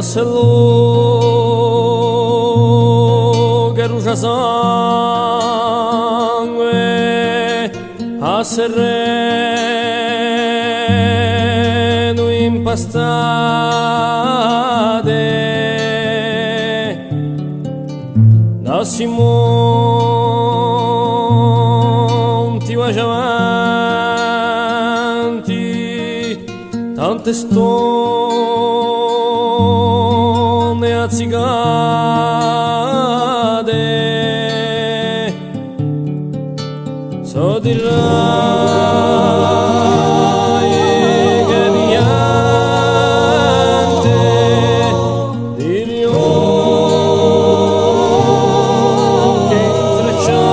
selo che rugia sangue a sereno impastate da Simonti avanti tante stone azzicate so dirai che niente di che intrecciate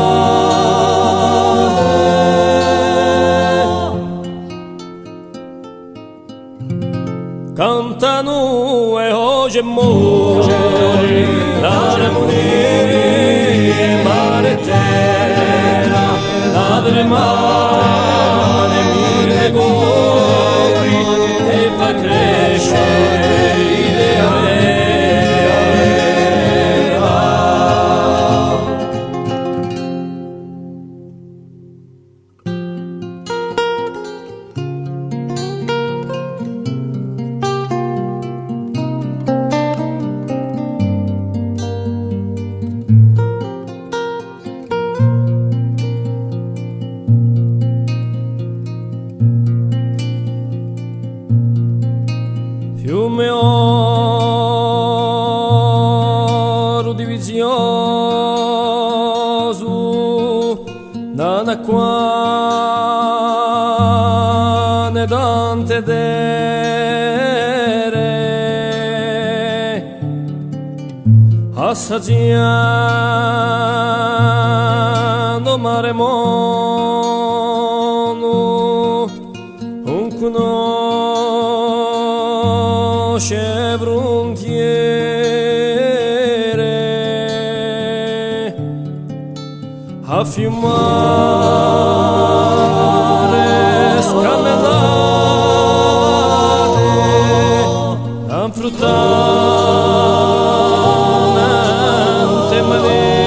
cantano e oggi e muore l'armonia mare terra madre mare mille cuori e fa crescere l'idea vera. Fiume oro divizioso nell'acquane tante dere assaggiando mare mono un conosce frontiere a fiumare scannellate a fruttante maniere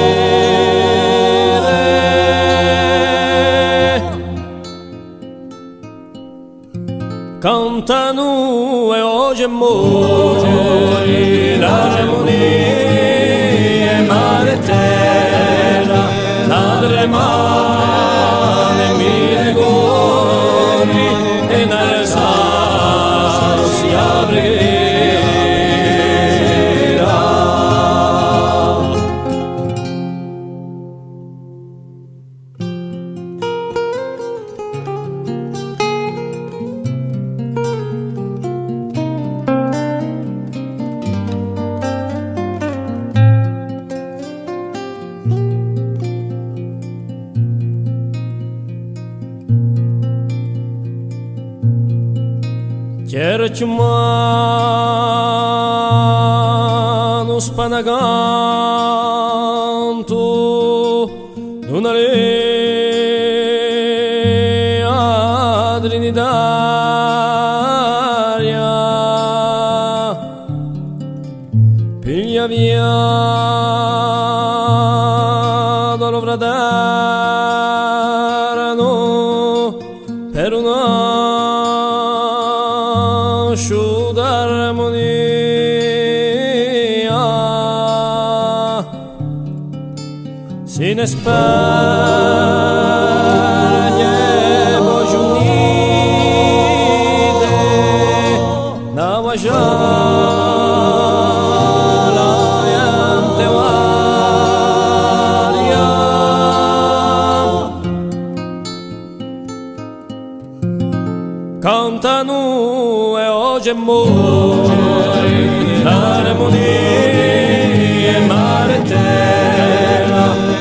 cantano e oggi e muore l'armonia mare terra madre mare mille cuori e nel sano si aprirà. Chiarciumano spanaganto d'una lea trinitaria piglia via dallo fraterno per una d'armonia si ne spegne voci unite na vajala ante varia cantano e oggi e muore l'armonia mare terra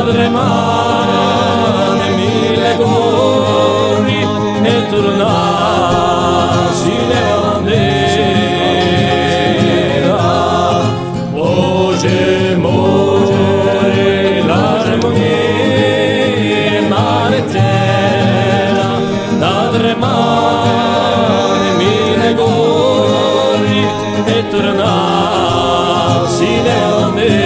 madre mare mille cuori e tornasi le bandera oggi e muore l'armonia mare terra madre mare mille cuori e tornassi Leone